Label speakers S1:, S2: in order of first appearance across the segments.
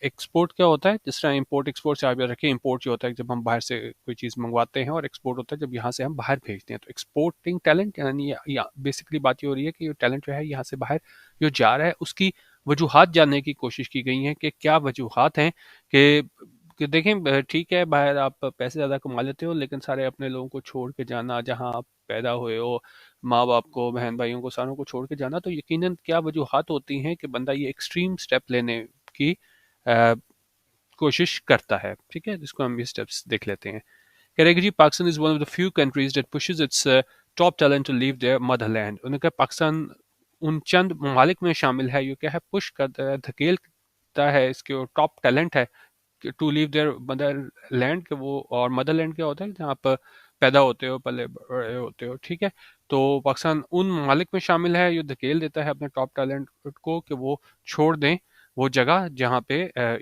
S1: Export क्या होता है, जिस तरह इंपोर्ट एक्सपोर्ट से आप याद रखें, इंपोर्ट जो होता है जब हम बाहर से कोई चीज़ मंगवाते हैं, और एक्सपोर्ट होता है जब यहाँ से हम बाहर भेजते हैं। तो एक्सपोर्टिंग टैलेंट यानी या बेसिकली बात ये हो रही है कि ये टैलेंट जो है यहाँ से बाहर जो जा रहा है उसकी वजूहात जानने की कोशिश की गई है कि क्या वजूहात हैं कि देखें, ठीक है बाहर आप पैसे ज़्यादा कमा लेते हो, लेकिन सारे अपने लोगों को छोड़ के जाना, जहाँ आप पैदा हुए हो, माँ बाप को, बहन भाइयों को, सारों को छोड़ के जाना, तो यकीनन क्या वजूहात होती हैं कि बंदा ये एक्सट्रीम स्टेप लेने की अ, कोशिश करता है। ठीक है, जिसको हम ये स्टेप्स देख लेते हैं। कह रहे हैं कि जी Pakistan is one of the few countries that pushes its top talent to leave their motherland. उन्होंने कहा पाकिस्तान उन चंद ममालिक में शामिल है, ये क्या है, पुश करता है, धकेलता है इसके टॉप टैलेंट है to leave their motherland के वो, और मदर लैंड क्या होता है जहाँ आप पैदा होते हो, पले बड़े होते हो। ठीक है, तो पाकिस्तान उन ममालिक में शामिल है, ये धकेल देता है अपने टॉप टैलेंट को कि वो छोड़ दें वो जगह जहाँ पे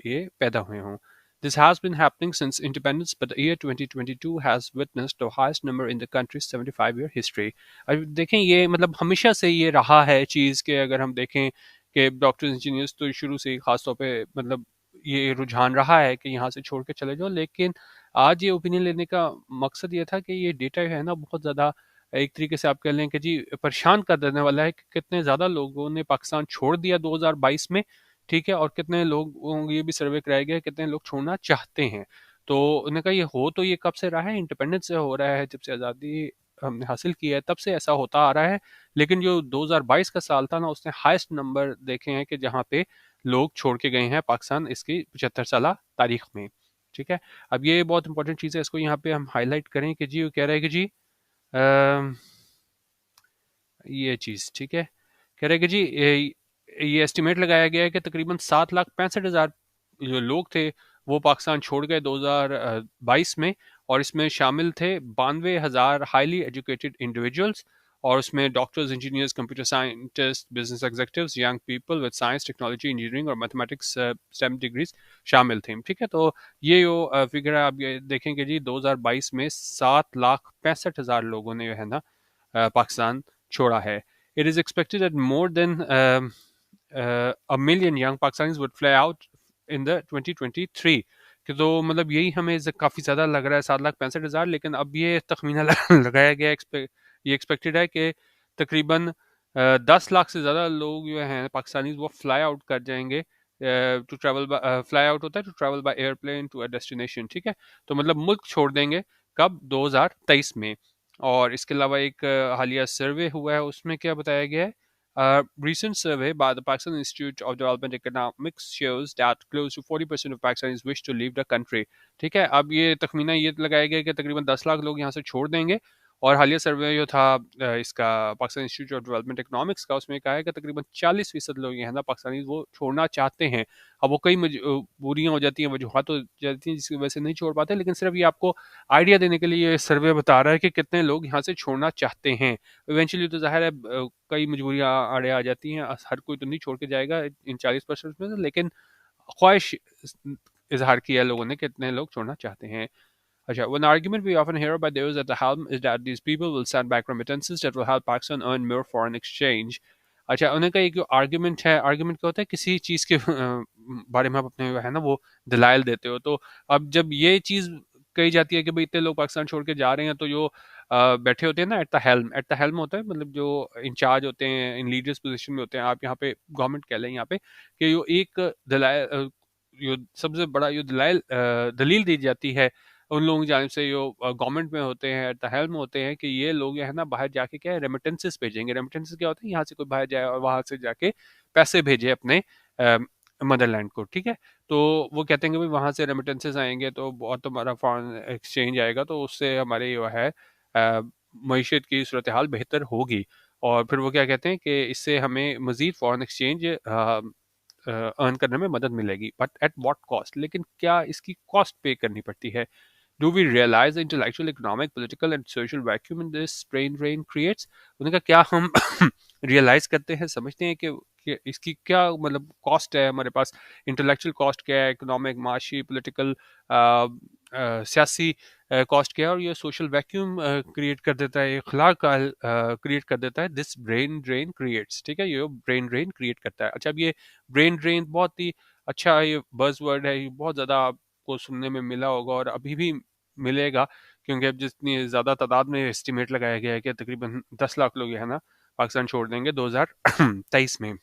S1: ये पैदा हुए हों। This has been happening since independence, but the year 2022 has witnessed the highest number in the country's 75-year history. अब देखें, ये मतलब हमेशा से ये रहा है चीज़ के, अगर हम देखें कि डॉक्टर्स इंजीनियर्स तो शुरू से ही खास तौर पे मतलब ये रुझान रहा है कि यहाँ से छोड़ के चले जाओ, लेकिन आज ये ओपिनियन लेने का मकसद ये था कि ये डेटा है ना बहुत ज़्यादा, एक तरीके से आप कह लें कि जी परेशान कर देने वाला है कि कितने ज़्यादा लोगों ने पाकिस्तान छोड़ दिया 2022 में। ठीक है, और कितने लोग, ये भी सर्वे कराया गया कितने लोग छोड़ना चाहते हैं। तो उन्होंने कहा ये हो तो ये कब से रहा है, इंडिपेंडेंस से हो रहा है, जब से आज़ादी हमने हासिल की है तब से ऐसा होता आ रहा है। लेकिन जो 2022 का साल था ना, उसने हाईएस्ट नंबर देखे हैं कि जहाँ पे लोग छोड़ के गए हैं पाकिस्तान इसकी 75 साल तारीख में। ठीक है, अब ये बहुत इंपॉर्टेंट चीज़ है, इसको यहाँ पे हम हाईलाइट करें कि जी वो कह रहा है कि जी अम, ये चीज़ ठीक है, कह रहे हैं कि जी ये एस्टिमेट लगाया गया है कि तकरीबन 7,65,000 जो लोग थे वो पाकिस्तान छोड़ गए 2022 में, और इसमें शामिल थे 92,000 हाईली एजुकेटेड इंडिविजुअल्स, और उसमें doctors, engineers, computer scientist, business executives, young people with science, technology, engineering और मैथमेटिक्स स्टेम डिग्रीज शामिल थे। ठीक है, तो ये जो फिगर है आप ये देखेंगे जी 2022 में 7,65,000 लोगों ने जो है ना पाकिस्तान छोड़ा है। It is expected that more than a million young Pakistanis would fly out in the 2023 कि तो मतलब यही हमें काफ़ी ज़्यादा लग रहा है 7,65,000, लेकिन अब ये तखमीना लगाया गया ये एक्सपेक्टेड है कि तकरीबन 10 लाख से ज़्यादा लोग जो हैं पाकिस्तानी वो फ्लाई आउट कर जाएंगे टू ट्रैवल, फ्लाई आउट होता है to travel by airplane to a destination. ठीक है, तो मतलब मुल्क छोड़ देंगे कब, 2023 में। और इसके अलावा एक हालिया सर्वे हुआ है, उसमें क्या बताया गया है, recent survey by the Pakistan Institute of Development Economics shows that close to 40% of Pakistanis wish to leave the country। ठीक है, अब ये तखमीना ये लगाया गया कि तकरीबन 10 लाख लोग यहाँ से छोड़ देंगे। और हालिया सर्वे जो था इसका Pakistan institute of development economics का, उसमें कहा है कि तकरीबन 40% लोग हैं ना पाकिस्तानी वो छोड़ना चाहते हैं। अब वो कई मजबूरियाँ हो जाती हैं, वजूहत हो जाती हैं जिसकी वजह से नहीं छोड़ पाते, लेकिन सिर्फ ये आपको आइडिया देने के लिए ये सर्वे बता रहा है कि कितने लोग यहाँ से छोड़ना चाहते हैं। इवेंचुअली तो ज़ाहिर है कई मजबूरियाँ आड़े आ जाती हैं, हर कोई तो नहीं छोड़ के जाएगा इन 40% में से, लेकिन ख्वाहिश इजहार किया लोगों ने कितने लोग छोड़ना चाहते हैं। अच्छा, one argument we often hear by those at the helm is that these people will send back remittances that will help Pakistan earn more foreign exchange। अच्छा, उन्हें का एक जो आर्ग्यूमेंट है, आर्ग्यूमेंट क्या होता है, किसी चीज़ के बारे में आप अपने है ना वो दलाइल देते हो। तो अब जब ये चीज़ कही जाती है कि भाई इतने लोग पाकिस्तान छोड़ के जा रहे हैं, तो जो बैठे होते हैं ना एट द हेल्म होता है, मतलब जो इंचार्ज होते हैं, इन लीडर्स पोजीशन में होते हैं, आप यहाँ पे गवर्नमेंट कह लें यहाँ पे, कि जो एक दलाइल, जो सबसे बड़ा जो दलील दी जाती है उन लोगों की जानिब से जो गवर्नमेंट में होते हैं, एट द हेल्म होते हैं, कि ये लोग जो है ना बाहर जाके क्या है रेमिटेंसेस भेजेंगे। रेमिटेंसेस क्या होता है, यहाँ से कोई बाहर जाए और वहां से जाके पैसे भेजे अपने मदरलैंड को। ठीक है, तो वो कहते हैं कि भाई वहां से रेमिटेंसेस आएंगे तो बहुत हमारा फॉरेन एक्सचेंज आएगा, तो उससे हमारे जो है मीशत की सूरत हाल बेहतर होगी। और फिर वो क्या कहते हैं कि इससे हमें मजीद फॉरेन एक्सचेंज अर्न करने में मदद मिलेगी, बट एट व्हाट कॉस्ट, लेकिन क्या इसकी कॉस्ट पे करनी पड़ती है। Do we realize the intellectual, economic, political and social vacuum in this brain drain creates? उन्होंने कहा क्या हम रियलाइज करते हैं, समझते हैं कि इसकी क्या मतलब कॉस्ट है हमारे पास, इंटेलेक्चुअल कॉस्ट क्या है, इकोनॉमिक, माशी, पॉलिटिकल, सियासी कॉस्ट क्या है, और ये सोशल वैक्यूम क्रिएट कर देता है, इखला का क्रिएट कर देता है, दिस ब्रेन ड्रेन क्रिएट्स। ठीक है, ये ब्रेन ड्रेन क्रिएट करता है। अच्छा, अब ये ब्रेन ड्रेन बहुत ही अच्छा ये बज़वर्ड है, ये बहुत ज़्यादा आपको सुनने में मिला होगा और अभी भी मिलेगा, क्योंकि अब जितनी ज़्यादा तादाद में एस्टिमेट लगाया गया है कि तकरीबन 10 लाख लोग जो है ना पाकिस्तान छोड़ देंगे 2023 में।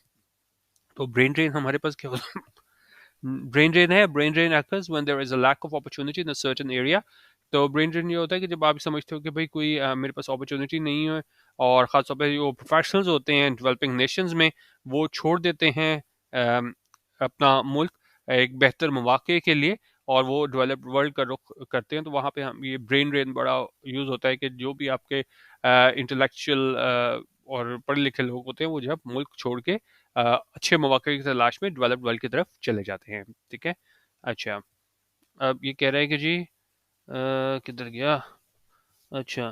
S1: तो ब्रेन ड्रेन हमारे पास क्या होता है? ब्रेन ड्रेन है, brain drain occurs when there is a lack of opportunity in a certain area। तो ब्रेन ड्रेन ये होता है कि जब आप समझते हो कि भाई कोई मेरे पास अपॉर्चुनिटी नहीं है, और ख़ासतौर पे जो प्रोफेशनल्स होते हैं डेवलपिंग नेशंस में, वो छोड़ देते हैं अपना मुल्क एक बेहतर मौके के लिए, और वो डेवलप्ड वर्ल्ड का रुख करते हैं। तो वहाँ पे हम ये ब्रेन ड्रेन बड़ा यूज़ होता है कि जो भी आपके इंटेलेक्चुअल और पढ़े लिखे लोग होते हैं वो जब मुल्क छोड़ के अच्छे मौके की तलाश में डेवलप्ड वर्ल्ड की तरफ चले जाते हैं। ठीक है। अच्छा, अब ये कह रहे हैं कि जी किधर गया? अच्छा,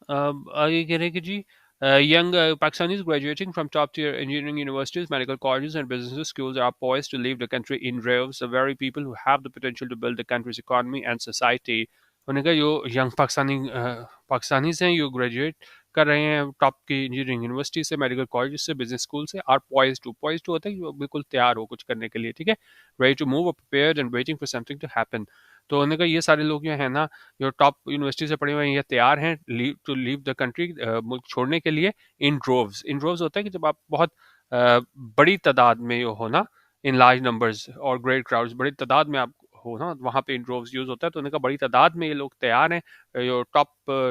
S1: अब आगे कह रहे हैं कि जी young Pakistanis graduating from top-tier engineering universities, medical colleges, and business schools are poised to leave the country in droves. The very people who have the potential to build the country's economy and society. उन्होंने कहा जो young Pakistanis हैं, जो graduate कर रहे हैं top की engineering university से, मेडिकल कॉलेज से, बिजनेस स्कूल से, आर पॉइज टू होता है कि वो बिल्कुल तैयार हो कुछ करने के लिए। ठीक है, ready to move, prepared and waiting for something to happen. तो उन्होंने कहा ये सारे लोग जो है ना, जो टॉप यूनिवर्सिटी से पढ़े हुए हैं, ये तैयार हैं टू लीव द कंट्री, मुल्क छोड़ने के लिए, इन ड्रोव्स होता है कि जब आप बहुत बड़ी तादाद में हो ना, इन लार्ज नंबर्स और ग्रेट क्राउड्स, बड़ी तादाद में आप हो ना, वहाँ पे इन ड्रोव्स यूज होता है। तो उन्होंने कहा बड़ी तादाद में ये लोग तैयार हैं, जो टॉप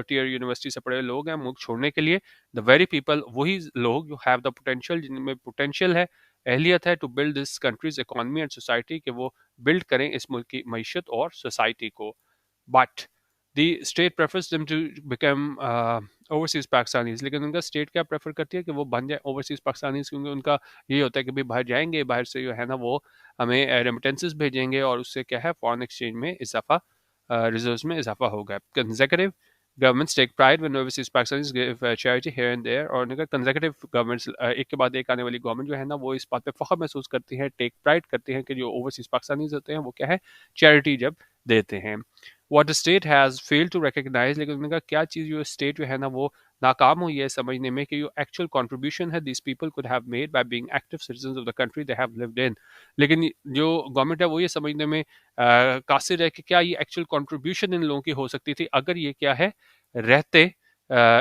S1: टियर यूनिवर्सिटी से पढ़े लोग हैं, मुल्क छोड़ने के लिए। द वेरी पीपल, वही लोग जो हैव द पोटेंशियल, जिनमें पोटेंशियल है, अहलियत है, to build this country's economy and society, कि वो बिल्ड करें इस मुल्क की मईशत और सोसाइटी को। But the state prefers them to become overseas Pakistanis. लेकिन उनका स्टेट क्या प्रेफर करती है कि वो बन जाए ओवरसीज पाकिस्तानीज, क्योंकि उनका ये होता है कि भाई बाहर जाएंगे, बाहर से जो है ना वो हमें रेमिटेंसेस भेजेंगे, और उससे क्या है फॉरेन एक्सचेंज में इजाफा, रिजर्व्स में इजाफा होगा। Consecutive governments take pride when overseas Pakistanis give charity here and there। और उनका कंसेक्यूटिव गवर्नमेंट्स एक के बाद एक आने वाली गवर्नमेंट जो है ना, वो इस बात पे फख्र महसूस करती है, टेक प्राइड करती है कि जो ओवरसीज पाकिस्तानीज होते हैं वो क्या है, चैरिटी जब देते हैं। What the state has failed to recognise. लेकिन उन्होंने कहा क्या चीज़ जो स्टेट जो है ना वो नाकाम हुई है समझने में कि जो एक्चुअल कंट्रीब्यूशन है this people could have made by being active citizens of the country they have lived in. लेकिन जो गवर्नमेंट है वो ये समझने में कासिर है कि क्या ये एक्चुअल कंट्रीब्यूशन इन लोगों की हो सकती थी अगर ये क्या है रहते,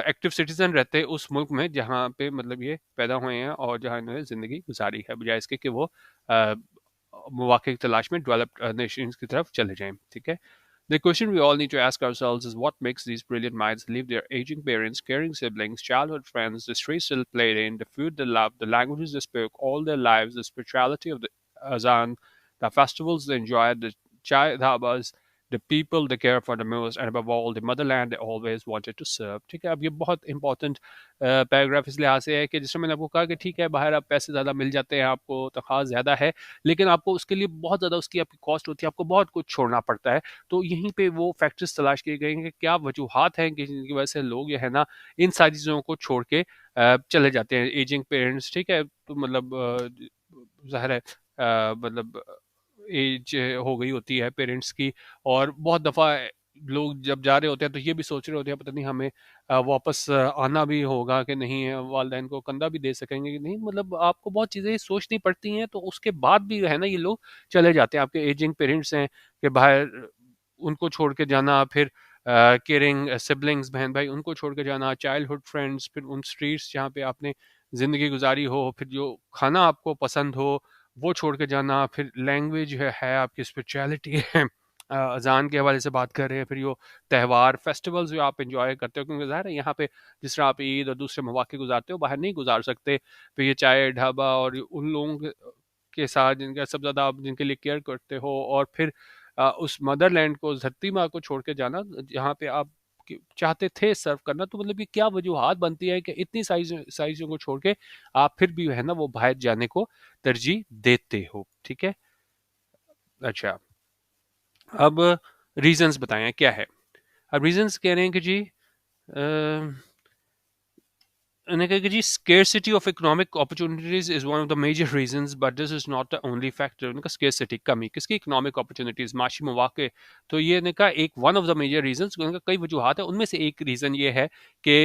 S1: एक्टिव सिटीजन रहते उस मुल्क में जहाँ पे मतलब ये पैदा हुए हैं और जहाँ इन्होंने ज़िंदगी गुजारी है, बजाय इसके कि वो मौके की तलाश में डेवलप्ड नेशंस की तरफ चले जाएं। ठीक है। The question we all need to ask ourselves is what makes these brilliant minds leave their aging parents, caring siblings, childhood friends, the streets still played in, the food they loved, the languages they spoke all their lives, the spirituality of the Azan, the festivals they enjoyed, the chai dhabas, the people they care for the most, and above all, the motherland they always wanted to serve। ठीक है, अब ये बहुत important paragraph इस लिहाज से है कि जिसमें मैंने आपको कहा कि ठीक है बाहर आप पैसे ज़्यादा मिल जाते हैं, आपको तनख्वाह ज़्यादा है, लेकिन आपको उसके लिए बहुत ज़्यादा उसकी आपकी कॉस्ट होती है, आपको बहुत कुछ छोड़ना पड़ता है। तो यहीं पे वो फैक्टर्स तलाश किए गए हैं कि क्या वजूहात हैं कि जिनकी वजह से लोग जो है ना इन सारी चीज़ों को छोड़ के चले जाते हैं। एजिंग पेरेंट्स, ठीक है, तो मतलब ज़ाहिर है मतलब एज हो गई होती है पेरेंट्स की, और बहुत दफ़ा लोग जब जा रहे होते हैं तो ये भी सोच रहे होते हैं पता नहीं हमें वापस आना भी होगा कि नहीं, वालिदैन को कंधा भी दे सकेंगे कि नहीं, मतलब आपको बहुत चीज़ें सोचनी पड़ती हैं। तो उसके बाद भी है ना ये लोग चले जाते हैं। आपके एजिंग पेरेंट्स हैं कि बाहर उनको छोड़ के जाना, फिर केयरिंग सिबलिंग्स बहन भाई उनको छोड़ के जाना, चाइल्डहुड फ्रेंड्स, फिर उन स्ट्रीट्स जहाँ पे आपने ज़िंदगी गुजारी हो, फिर जो खाना आपको पसंद हो वो छोड़ के जाना, फिर लैंग्वेज है आपकी स्पिरिचुअलिटी है, अजान के हवाले से बात कर रहे हैं, फिर जो त्यौहार फेस्टिवल्स जो आप इंजॉय करते हो, क्योंकि ज़ाहिर है यहाँ पे जिस तरह आप ईद और दूसरे मौके गुजारते हो बाहर नहीं गुजार सकते। फिर ये चाय ढाबा और उन लोगों के साथ जिनका सब ज़्यादा आप जिनके लिए केयर करते हो, और फिर उस मदरलैंड को, धरती माँ को छोड़ के जाना जहाँ पे आप चाहते थे सर्व करना। तो मतलब ये क्या वजूहात बनती है कि इतनी साइजों को छोड़ के आप फिर भी है ना वो बाहर जाने को तरजीह देते हो। ठीक है। अच्छा, अब रीजंस बताएं क्या है। अब रीजंस कह रहे हैं कि जी उन्होंने कहा कि जी scarcity of economic opportunities is one of the major reasons but this is not the only factor. उन्होंने कहा स्केर्सिटी कमी किसकी, इकोनॉमिक अपॉर्चुनिटीज, माशी मौके। तो ये ने कहा एक one of the major reasons, उन्होंने कहा कई वजूहत है, उनमें से एक रीज़न ये है कि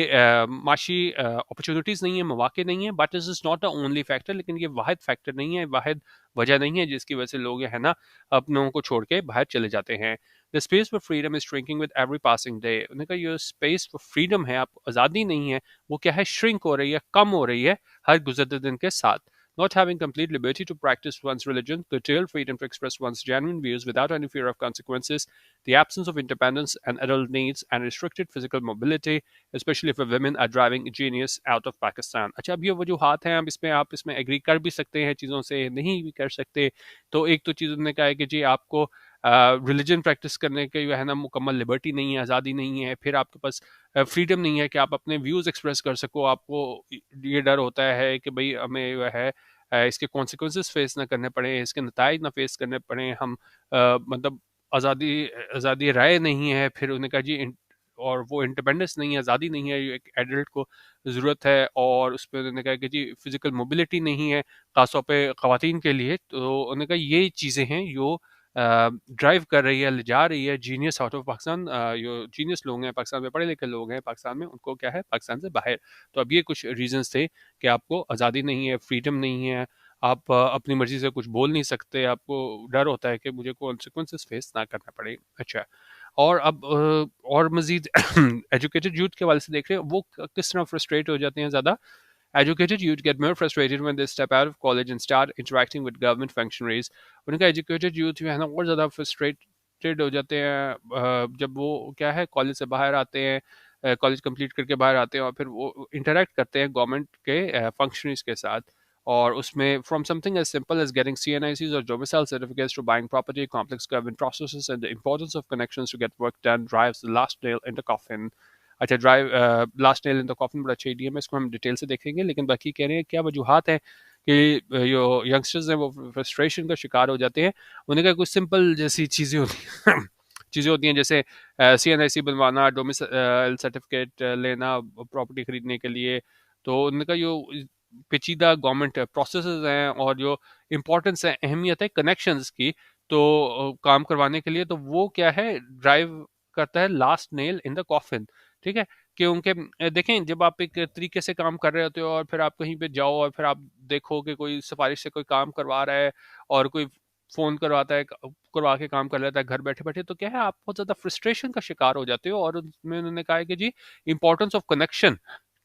S1: माशी अपॉर्चुनिटीज़ नहीं है, मौके नहीं है, but this is not the only factor. लेकिन ये वाहिद फैक्टर नहीं है, वाहिद वजह नहीं है जिसकी वजह से लोग है ना अपनों को छोड़ के बाहर चले जाते हैं। The space for freedom is shrinking with every passing day. उन्होंने कहा ये स्पेस फॉर फ्रीडम है, आप आज़ादी नहीं है, वो क्या है, श्रिंक हो रही है, कम हो रही है हर गुजरते दिन के साथ। Not having complete liberty to practice one's religion, curtailed freedom to express one's genuine views without any fear of consequences, the absence of independence and adult needs, and restricted physical mobility, especially for women, are driving genius out of Pakistan. अच्छा, अब ये वजूहात हैं, अब इसमें आप इसमें agree कर भी सकते हैं चीज़ों से, नहीं भी कर सकते। तो एक तो चीज़ उन्होंने कहा है कि जी आपको रिलीजन प्रैक्टिस करने की जो है ना मुकम्मल लिबर्टी नहीं है, आज़ादी नहीं है, फिर आपके पास फ्रीडम नहीं है कि आप अपने व्यूज़ एक्सप्रेस कर सको। आपको ये डर होता है कि भाई हमें जो है इसके कॉन्सिक्वेंसेस फेस ना करने पड़े, इसके नताइज ना फेस करने पड़े, हम मतलब आज़ादी आज़ादी राय नहीं है। फिर उन्होंने कहा जी और वो इंडिपेंडेंस नहीं है, आज़ादी नहीं है, एक एडल्ट को ज़रूरत है। और उस पर उन्होंने कहा कि जी फिजिकल मोबिलिटी नहीं है ख़ासतौर पे ख़वातीन के लिए। तो उन्होंने कहा ये चीज़ें हैं जो ड्राइव कर रही है, ले जा रही है जीनियस आउट ऑफ पाकिस्तान। जो जीनियस लोग हैं पाकिस्तान में, पढ़े लिखे लोग हैं पाकिस्तान में, उनको क्या है पाकिस्तान से बाहर। तो अब ये कुछ रीजंस थे कि आपको आज़ादी नहीं है, फ्रीडम नहीं है, आप अपनी मर्जी से कुछ बोल नहीं सकते, आपको डर होता है कि मुझे कॉन्सिक्वेंसेस फेस ना करना पड़े। अच्छा, और अब और मजीद एजुकेटेड यूथ के वाले से देख रहे हैं वो किस तरह फ्रस्ट्रेट हो जाते हैं ज़्यादा। Educated youth get more frustrated when they step out of college and start interacting with government functionaries. उनका एजुकेटेड यूथ जो है ना और ज़्यादा फ्रस्ट्रेटेड हो जाते हैं जब वो क्या है कॉलेज से बाहर आते हैं, कॉलेज कंप्लीट करके बाहर आते हैं और फिर वो इंटरेक्ट करते हैं गवर्नमेंट के फंक्शनरीज के साथ। और उसमें from something as simple as getting CNICs or domicile certificates to buying property, complex government processes and the importance of connections to get work done drives the last nail in the coffin. अच्छा, drive last nail in the coffin बड़ा अच्छा idiom है, इसको हम detail से देखेंगे। लेकिन बाकी कह रहे हैं क्या वजूहात हैं कि जो यंगस्टर्स हैं वो फ्रस्ट्रेशन का शिकार हो जाते हैं। उन्हें का कुछ सिंपल जैसी चीज़ें होती हैं चीज़ें होती हैं जैसे CNIC बनवाना, डोमिसाइल सर्टिफिकेट लेना प्रॉपर्टी खरीदने के लिए। तो उनका जो पेचीदा गवर्नमेंट प्रोसेसेस हैं और जो इम्पोर्टेंस है, अहमियत है कनेक्शंस की, तो काम करवाने के लिए, तो वो क्या है ड्राइव करता है last nail in the coffin. ठीक है, कि उनके देखें जब आप एक तरीके से काम कर रहे होते हो और फिर आप कहीं पे जाओ और फिर आप देखो कि कोई सिफारिश से कोई काम करवा रहा है और कोई फोन करवाता है, करवा के काम कर लेता है घर बैठे बैठे, तो क्या है आप बहुत ज्यादा फ्रस्ट्रेशन का शिकार हो जाते हो। और उसमें उन्होंने कहा है कि जी importance of connection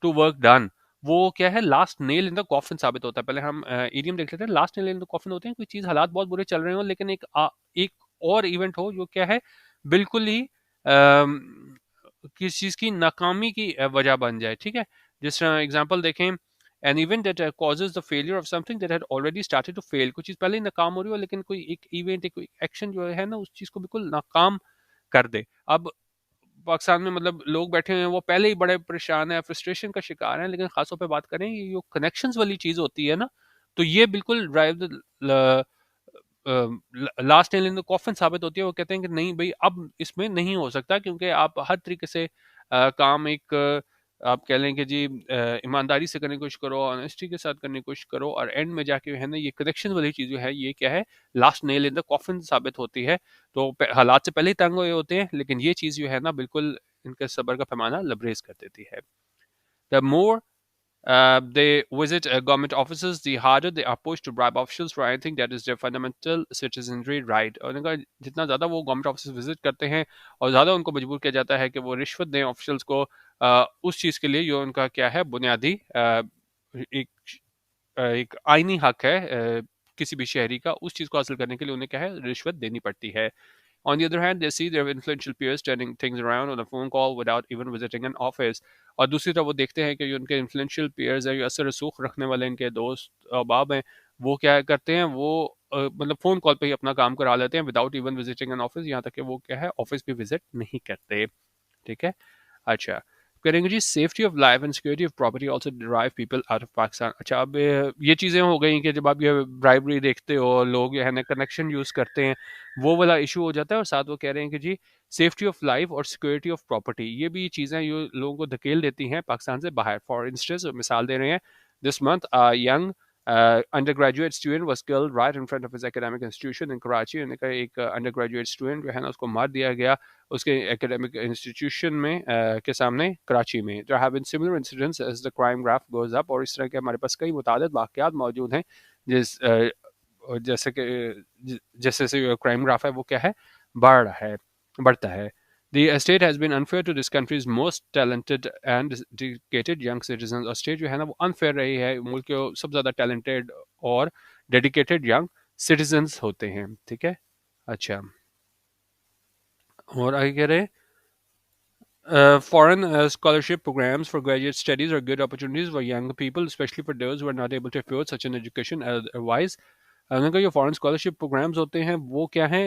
S1: to work done, वो क्या है last nail in the coffin साबित होता है। पहले हम इडियम देख लेते हैं। Last nail in the coffin होते हैं कोई चीज हालात बहुत बुरे चल रहे हो लेकिन एक और इवेंट हो जो क्या है बिल्कुल ही किस चीज़ की नाकामी की वजह बन जाए। ठीक है, जिस तरह एग्जांपल देखें, an event that causes the failure of something that had already started to fail. कुछ चीज़ पहले ही नाकाम हो रही हो लेकिन कोई एक इवेंट, एक एक्शन जो है ना उस चीज़ को बिल्कुल नाकाम कर दे। अब पाकिस्तान में मतलब लोग बैठे हुए हैं वो पहले ही बड़े परेशान है, फ्रस्ट्रेशन का शिकार हैं, लेकिन खासतौर पे बात करें ये जो कनेक्शंस वाली चीज़ होती है ना, तो ये बिल्कुल drive the last nail in the coffin साबित होती है। वो कहते हैं कि नहीं भाई अब इसमें नहीं हो सकता क्योंकि आप हर तरीके से काम एक आप कह लें कि जी ईमानदारी से करने की कोशिश करो, ऑनेस्टी के साथ करने की कोशिश करो, और एंड में जाके है ना ये कनेक्शन वाली चीज़ जो है ये क्या है last nail in the coffin साबित होती है। तो हालात से पहले ही तंग हुए होते हैं लेकिन ये चीज़ जो है ना बिल्कुल इनके सब्र का पैमाना लबरेज कर देती है। The more they visit government offices, the harder they are pushed to bribe officials for anything that is their fundamental citizenry right। और उनका जितना ज़्यादा वो गवर्नमेंट ऑफिस विजिट करते हैं और ज़्यादा उनको मजबूर किया जाता है कि वो रिश्वत दें ऑफिशियल्स को उस चीज़ के लिए जो उनका क्या है बुनियादी एक एक आईनी हक है किसी भी शहरी का, उस चीज़ को हासिल करने के लिए उन्हें क्या है रिश्वत देनी पड़ती है। On the other hand, they see their influential peers turning things around on a phone call without even visiting an office। और दूसरी तरफ वो देखते हैं कि जो उनके इन्फ्लुएंशियल peers हैं, जो असर रसूख रखने वाले इनके दोस्त अहबाब हैं, वो क्या करते हैं, वो मतलब फ़ोन कॉल पे ही अपना काम करा लेते हैं without even visiting an office. यहाँ तक कि वो क्या है ऑफिस भी विजिट नहीं करते। ठीक है, अच्छा, करेंगे जी safety of life and security of property also drive people out of Pakistan. अच्छा, अब ये चीज़ें हो गई कि जब आप ये ब्राइबरी देखते हो, लोग जो है ना कनेक्शन यूज़ करते हैं, वो वाला इशू हो जाता है। और साथ वो कह रहे हैं कि जी सेफ्टी ऑफ लाइफ और सिक्योरिटी ऑफ प्रॉपर्टी, ये भी चीज़ें जो लोगों को धकेल देती हैं पाकिस्तान से बाहर। फॉर इंस्टेंस मिसाल दे रहे हैं, this month young undergraduate student was killed right in front of his academic institution in Karachi। उनका एक undergraduate student जो है ना उसको मार दिया गया उसके एकेडमिक इंस्टीट्यूशन में के सामने कराची में। There have been similar incidents as the crime graph goes up। और इस तरह के हमारे पास कई मुतादिद वाक़यात मौजूद हैं जिस जैसे कि जैसे जैसे क्राइम ग्राफ है वो क्या है, बढ़ रहा है, बढ़ता है. The estate has been unfair to this country's most talented and dedicated young citizens. और स्टेट जो है ना वो अनफेयर रही है, मुल्क के सबसे ज़्यादा टैलेंटेड और डेडिकेटेड यंग सिटीजन्स होते हैं. ठीक है. अच्छा, और आगे कह रहे foreign scholarship programs for graduate studies are good opportunities for young people, especially for those who are not able to afford such an education otherwise. उन्होंने कहा जो फॉरेन स्कॉलरशिप प्रोग्राम्स होते हैं वो क्या हैं,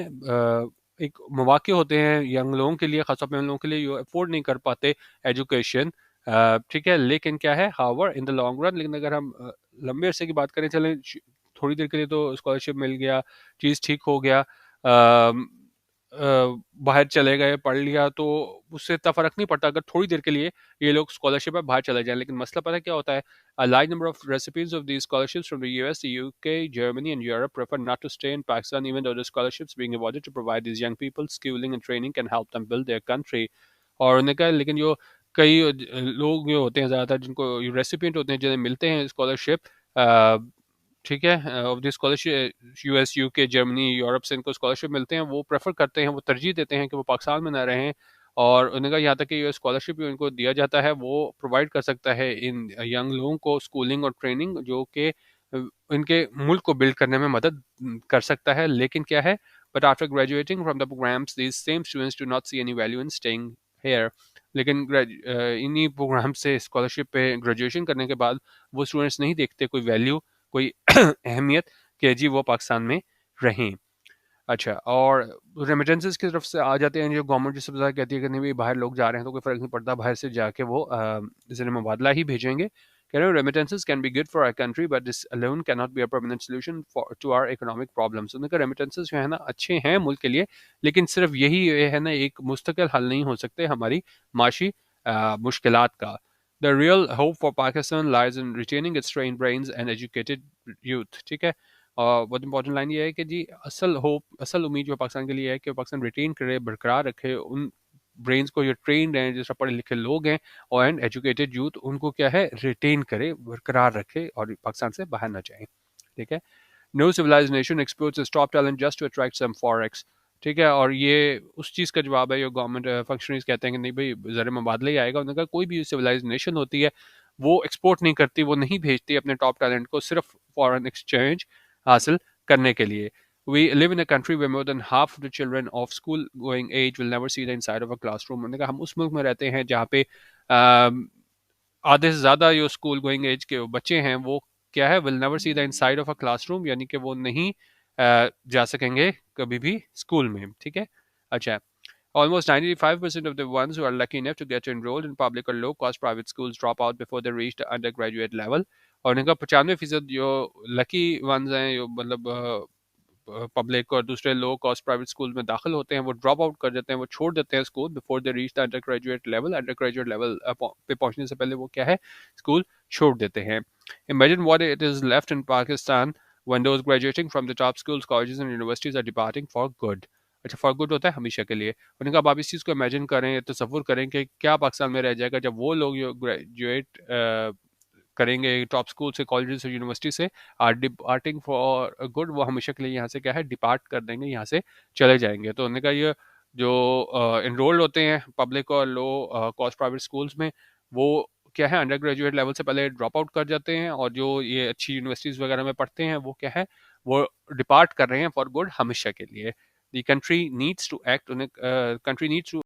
S1: एक मौके होते हैं यंग लोगों के लिए, खासतौर पर उन लोगों के लिए जो अफोर्ड नहीं कर पाते एजुकेशन. ठीक है, लेकिन क्या है, हावर इन द लॉन्ग रन, लेकिन अगर हम लंबे अरसे की बात करें, चलें थोड़ी देर के लिए तो स्कॉलरशिप मिल गया, चीज़ ठीक हो गया, बाहर चले गए, पढ़ लिया, तो उससे इतना फ़र्क नहीं पड़ता अगर थोड़ी देर के लिए ये लोग स्कॉलरशिप में बाहर चले जाएँ. लेकिन मसला पता है क्या होता है? A large number of recipients of these scholarships from the US, the UK, Germany, and Europe prefer not to stay in Pakistan, even though the scholarships being awarded to provide these young people schooling and training can help them build their country. और उन्होंने कहा लेकिन जो कई लोग जो होते हैं ज़्यादातर जिनको रेसिपिएंट होते हैं, जिन्हें मिलते हैं स्कॉलरशिप, ठीक है, of the scholarship, US, UK, Germany, Europe से इनको स्कॉलरशिप मिलते हैं, वो प्रेफर करते हैं, वो तरजीह देते हैं कि वो पाकिस्तान में ना रहें. और उन्होंने कहा यहाँ तक कि ये स्कॉलरशिप भी उनको दिया जाता है, वो प्रोवाइड कर सकता है इन यंग लोगों को स्कूलिंग और ट्रेनिंग, जो कि इनके मुल्क को बिल्ड करने में मदद कर सकता है. लेकिन क्या है, but after graduating from the programmes these same students do not see any value in staying here. लेकिन इन्हीं प्रोग्राम से स्कॉलरशिप पे ग्रेजुएशन करने के बाद वो स्टूडेंट्स नहीं देखते कोई वैल्यू, कोई अहमियत कि जी वो पाकिस्तान में रहें. अच्छा, और रेमिटेंसेस की तरफ से आ जाते हैं, जो गवर्नमेंट जिस ज़्यादा कहती है कि नहीं भाई बाहर लोग जा रहे हैं तो कोई फ़र्क नहीं पड़ता, बाहर से जाके वो ज़र मुबादला ही भेजेंगे. कह रहे हो remittances can be good for our country but this alone can not be a permanent solution for to our economic problems. उन्होंने कहा रेमिटेंसेस जो है ना अच्छे हैं मुल्क के लिए, लेकिन सिर्फ यही ये है ना एक मुस्तकिल हल नहीं हो सकते हमारी माशी मुश्किलात का. The real hope for Pakistan lies in retaining its trained brains and educated youth. ठीक है, और बहुत इंपॉर्टेंट लाइन ये है कि जी असल होप, असल उम्मीद जो पाकिस्तान के लिए है कि पाकिस्तान रिटेन करे, बरकरार रखे उन ब्रेन्स को जो ट्रेंड हैं, जो पढ़े लिखे लोग हैं, और एंड एजुकेटेड यूथ, उनको क्या है रिटेन करे, बरकरार रखे और पाकिस्तान से बाहर ना जाए. ठीक है. No civilised nation exports its top talent just to attract some forex. ठीक है, और ये उस चीज़ का जवाब है जो गवर्नमेंट फंक्शनरीज कहते हैं कि नहीं भाई ज़र मुबादला ही आएगा. उन्होंने कहा कोई भी सिविलाइज नेशन होती है वो एक्सपोर्ट नहीं करती, वो नहीं भेजती अपने टॉप टैलेंट को सिर्फ फॉरेन एक्सचेंज हासिल करने के लिए. We live in a country where more than half of the children of school going age will never see the inside of a classroom. उन्होंने कहा हम उस मुल्क में रहते हैं जहाँ पे आधे से ज़्यादा जो स्कूल गोइंग एज के बच्चे हैं वो क्या है, will never see the inside of a classroom, यानी कि वो नहीं जा सकेंगे कभी भी स्कूल में. ठीक है. अच्छा, almost 95% of the ones who are lucky enough to get enrolled in public or low-cost private schools drop out before they reach the undergraduate level. और इनका 95% जो लकी वंस हैं, जो मतलब पब्लिक और दूसरे लो कॉस्ट प्राइवेट स्कूल में दाखिल होते हैं, वो ड्रॉप आउट कर देते हैं, वो छोड़ देते हैं school before they reach the under graduate level. Under graduate level पे पहुंचने से पहले वो क्या है, स्कूल छोड़ देते हैं. Imagine what it is left in Pakistan when those graduating from the top schools, colleges and universities are departing for good. अच्छा, फॉर गुड होता है हमेशा के लिए. उन्होंने कहा आप इस चीज़ को इमेजिन करें, तसव्वुर करें कि क्या पाकिस्तान में रह जाएगा जब वो लोग जो ग्रेजुएट करेंगे टॉप स्कूल से, कॉलेज से, यूनिवर्सिटी से, आर डिपार्टिंग फॉर गुड, वो हमेशा के लिए यहाँ से क्या है डिपार्ट कर देंगे, यहाँ से चले जाएंगे. तो उन्होंने कहा ये जो इनरोल्ड होते हैं पब्लिक और लो कॉस्ट प्राइवेट स्कूल्स में, वो क्या है अंडर ग्रेजुएट लेवल से पहले ड्रॉप आउट कर जाते हैं, और जो ये अच्छी यूनिवर्सिटीज़ वगैरह में पढ़ते हैं वो क्या है, वो डिपार्ट कर रहे हैं फॉर गुड हमेशा के लिए. The country needs to act, country needs to